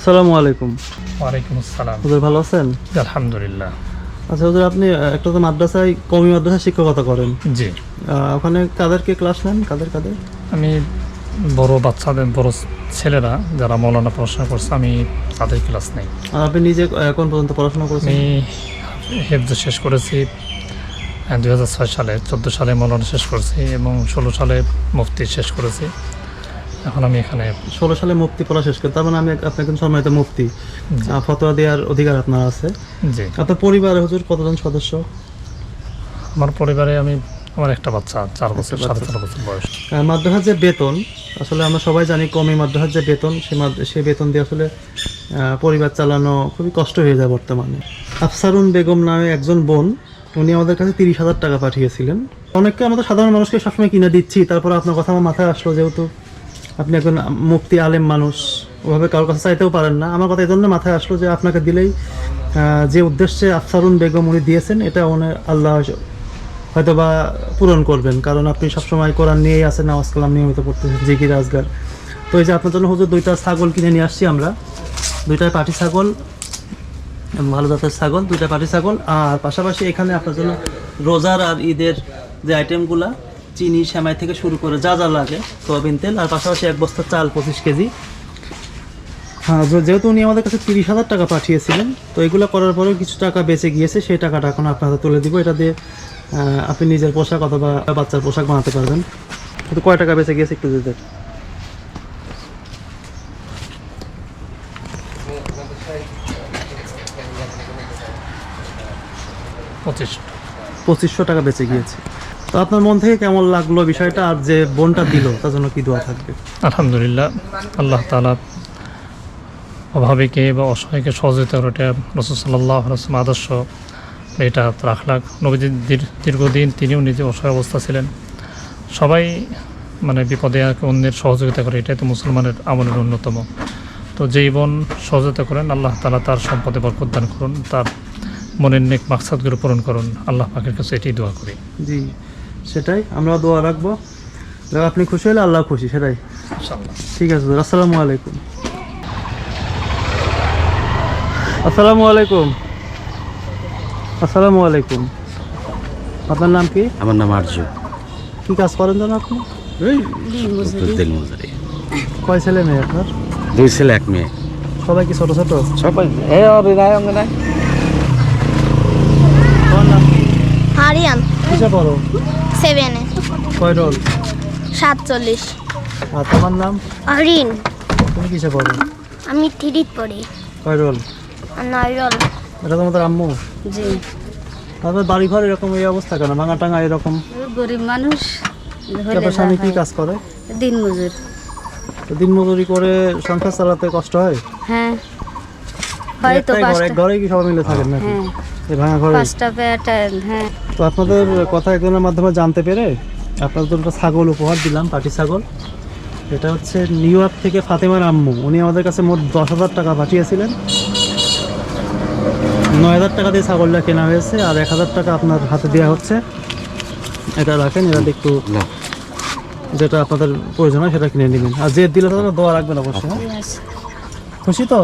আসসালামু আলাইকুম। ওয়ালাইকুম আসসালাম। হুজুর ভালো আছেন? আলহামদুলিল্লাহ। আচ্ছা হুজুর, আপনি একটা তো মাদ্রাসায় কওমি মাদ্রাসায় শিক্ষকতা করেন। জি, ওখানে কাদেরকে ক্লাস নেন? কাদের? আমি বড় বাচ্চাদের, বড় ছেলেরা যারা মৌলানা পড়াশোনা করছে, আমি তাদের ক্লাস নেই। আর আপনি নিজে কোন পর্যন্ত পড়াশোনা করেছেন? আমি হেফজ শেষ করেছি 2006 সালে, 14 সালে মৌলানা শেষ করেছি এবং 16 সালে মুফতি শেষ করেছি। এখন আমি এখানে 16 সালে মুফতি পড়া শেষ করেন, তার মানে আপনি একজন সম্মানিত মুফতি। জি। ফতোয়া দেওয়ার অধিকার আপনার আছে। জি, আপনার পরিবারে হুজুর কতজন সদস্য? আমার পরিবারে আমার একটা বাচ্চা, 4 বছর, একটা বাচ্চা। 4.5 বছর বয়স। মাদ্রাসার যে বেতন, আসলে আমরা সবাই জানি কওমি মাদ্রাসার যে বেতন, সেই বেতন দিয়ে আসলে পরিবার চালানো খুবই কষ্ট হয়ে যায় বর্তমানে। আফসারুন বেগম নামে একজন বোন, উনি আমাদের কাছে 30,000 টাকা পাঠিয়েছিলেন। অনেককে আমাদের সাধারণ মানুষকে সবসময় কিনে দিচ্ছি, তারপর আপনার কথা আমার মাথায় আসলো, যেহেতু আপনি একজন মুফতি আলেম মানুষ, ওভাবে কারোর কাছে চাইতেও পারেন না। আমার কথা এই জন্য মাথায় আসলো যে আপনাকে দিলেই যে উদ্দেশ্যে আফসারুন বেগম উনি দিয়েছেন, এটা আল্লাহ হয়তো বা পূরণ করবেন, কারণ আপনি সবসময় কোরআন নিয়েই আছেন, নামাজ কালাম নিয়মিত পড়তেছেন, জিকির আজগার। তো এই যে আপনার জন্য হুজুর 2টা ছাগল কিনে নিয়ে আসছি আমরা, 2টাই পাটি ছাগল, ভালো জাতের ছাগল, 2টা পাটি ছাগল। আর পাশাপাশি এখানে আপনার জন্য রোজার আর ঈদের যে আইটেমগুলা, চিনি সেমাই থেকে শুরু করে যা যা লাগে, সয়াবিন তেল, আর পাশাপাশি 1 বস্তা চাল 25 কেজি। হ্যাঁ, যেহেতু উনি আমাদের কাছে 30,000 টাকা পাঠিয়েছিলেন, তো এগুলো করার পরেও কিছু টাকা বেঁচে গিয়েছে, সেই টাকাটা এখন আপনার হাতে তুলে দিব। এটা দিয়ে আপনি নিজের পোশাক অথবা বাচ্চার পোশাক বানাতে পারবেন। কিন্তু কয় টাকা বেঁচে গিয়েছে একটু দিতে? পঁচিশ। 2500 টাকা বেঁচে গিয়েছে। তো আপনার মন থেকে কেমন লাগলো বিষয়টা, আর যে বোনটা দিল তার জন্য কি দোয়া থাকবে? আলহামদুলিল্লাহ, আল্লাহ তাআলা অভাবীকে বা অসহায়কে সহযোগিতা করে, এটা রাসূল সাল্লাল্লাহু আলাইহি ওয়াসাল্লাম আদর্শ, এটা রাখলাক। নবীজি দীর্ঘদিন তিনিও নিজে অসহায় অবস্থা ছিলেন। সবাই বিপদে অন্যের সহযোগিতা করে, এটাই তো মুসলমানের আমলের অন্যতম। তো যেই বোন সহযোগিতা করেন, আল্লাহ তাআলা তার সম্পদে বরকত দান করুন, তার মনের নেক মাকসাদগুলো পূরণ করুন, আল্লাহ পাকের কাছে এটাই দোয়া করি। জি, সেটাই আমরা দোয়া রাখবো। আপনি খুশি হলে আল্লাহ খুশি, সেটাই। ইনশাআল্লাহ। ঠিক আছে, আসসালামু আলাইকুম। আসসালামু আলাইকুম। আসসালামু আলাইকুম। আপনার নাম কি? আমার নাম আরজু। কি কাজ করেন জানো আপনি? দিনমজুরি। কয় ছেলে মেয়ে আপনার? 2 ছেলে 1 মেয়ে। সবাই কি ছোট ছোট? সবাই তোমার নাম কি? আরিয়ান কিসে পড়ো? 7-এ কয় রোল? 47। আর তোমার নাম? আরিন তুমি কিসে পড়ো? আমি 3 পড়ি। কয় রোল? 9 রোল। এটা তোমাদের আম্মু? জি। আপনার বাড়ি ঘর এরকম এই অবস্থা কেন, ভাঙা টাঙা এরকম? গরিব মানুষ। আপনার স্বামী কি কাজ করে? দিন মজুর। তো দিন মজুরি করে সংসার চালাতে কষ্ট হয়? হ্যাঁ, হয়তো এক ঘরে কি সবাই মিলে থাকেন নাকি? হ্যাঁ, এই ভাঙা ঘরে? 5টা পেটা। হ্যাঁ, তো আপনাদের কথা একজনের মাধ্যমে জানতে পেরে আপনাদের জন্য একটা ছাগল উপহার দিলাম, পাটি ছাগল। এটা হচ্ছে নিউ ইয়র্ক থেকে ফাতেমার আম্মু, উনি আমাদের কাছে মোট 10,000 টাকা পাঠিয়েছিলেন। 9,000 টাকা দিয়ে ছাগলটা কেনা হয়েছে, আর 1,000 টাকা আপনার হাতে দেওয়া হচ্ছে। এটা রাখেন, এটা একটু যেটা আপনাদের প্রয়োজন হয় সেটা কিনে নেবেন। আর যে দিলে তাদের দোয়া রাখবেন অবশ্যই। হ্যাঁ, খুশি তো?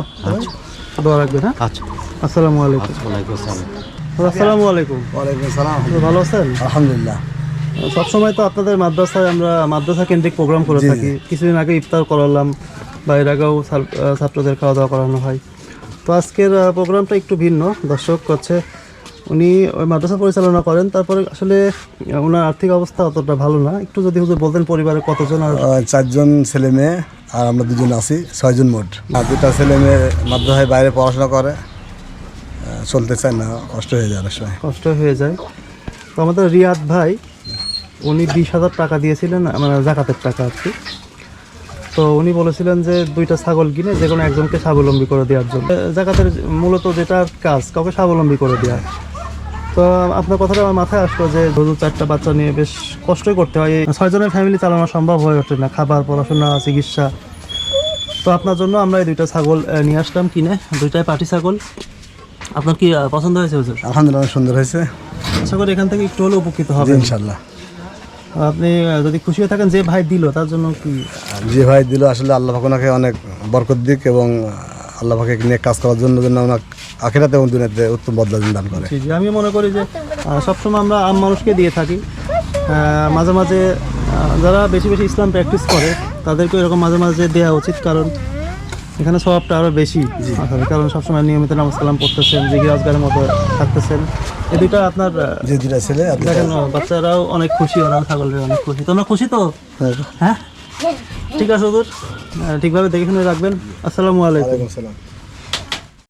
দোয়া রাখবেন। হ্যাঁ, আচ্ছা। আসসালামু আলাইকুম। ওয়ালাইকুম আসসালাম। আসসালামু আলাইকুম। ওয়ালাইকুম আসসালাম। ভালো আছেন? আলহামদুলিল্লাহ। সবসময় তো আপনাদের মাদ্রাসায় আমরা মাদ্রাসা কেন্দ্রিক প্রোগ্রাম করে জি, থাকি। কিছুদিন আগে ইফতার করালাম, বা এর আগেও ছাত্রদের খাওয়া দাওয়া করানো হয়। তো আজকের প্রোগ্রামটা একটু ভিন্ন। দর্শক করছে, উনি ওই মাদ্রাসা পরিচালনা করেন, তারপরে আসলে ওনার আর্থিক অবস্থা অতটা ভালো না। একটু যদি হুজুর বলতেন পরিবারে কতজন? আর 4 জন ছেলে মেয়ে আর আমরা 2 জন আছি, 6 জন মোট। আর 2টা ছেলে মেয়ে মাদ্রাসায় বাইরে পড়াশোনা করে, চলতে চায় না, কষ্ট হয়ে যায় অনেক সময়। কষ্ট হয়ে যায়। তো আমাদের রিয়াদ ভাই, উনি 20,000 টাকা দিয়েছিলেন, মানে জাকাতের টাকা আর কি। তো উনি বলেছিলেন যে 2টা ছাগল কিনে যে কোনো একজনকে স্বাবলম্বী করে দেওয়ার জন্য। জাকাতের মূলত যেটা কাজ, কাউকে স্বাবলম্বী করে দেওয়া। তো আপনার কথাটা আমার মাথায় আসলো যে 4টা বাচ্চা নিয়ে বেশ কষ্টই করতে হয়। 6 জনের ফ্যামিলি চালানো সম্ভব হয়ে ওঠে না, খাবার, পড়াশোনা, চিকিৎসা। তো আপনার জন্য আমরা এই 2টা ছাগল নিয়ে আসলাম কিনে, 2টাই পাটি ছাগল। আপনার কি পছন্দ হয়েছে হুজুর? আলহামদুলিল্লাহ, অনেক সুন্দর হয়েছে। আশা করি এখান থেকে একটু হলেও উপকৃত জি, হবে ইনশাল্লাহ। আপনি। যদি খুশি হয়ে থাকেন যে ভাই দিল, তার জন্য কি? যে ভাই দিল আসলে আল্লাহ পাক ওনাকে অনেক বরকত দিক এবং আল্লাহ পাকে নিয়ে কাজ করার জন্য যেন ওনার আখেরাতে এবং দুনিয়াতে উত্তম বদলা দান করে। জি জি, আমি মনে করি যে সবসময় আমরা আম মানুষকে দিয়ে থাকি, মাঝে মাঝে যারা বেশি বেশি ইসলাম প্র্যাকটিস করে তাদেরকে এরকম মাঝে মাঝে দেওয়া উচিত, কারণ এখানে স্বভাবটা আরও বেশি আসলে, কারণ সবসময় নিয়মিত নামাজ কালাম পড়তেছেন, জিকির আজগারের মতো থাকতেছেন। এই দুইটা আপনার যে দুটা ছেলে আর দুটা- দেখেন বাচ্চারাও অনেক খুশি, ওরাও ছাগলের অনেক খুশি। তোমরা খুশি তো? হ্যাঁ ঠিক আছে হুজুর, ঠিকভাবে দেখে শুনে রাখবেন। আসসালামু আলাইকুম। ওয়ালাইকুম আসসালাম।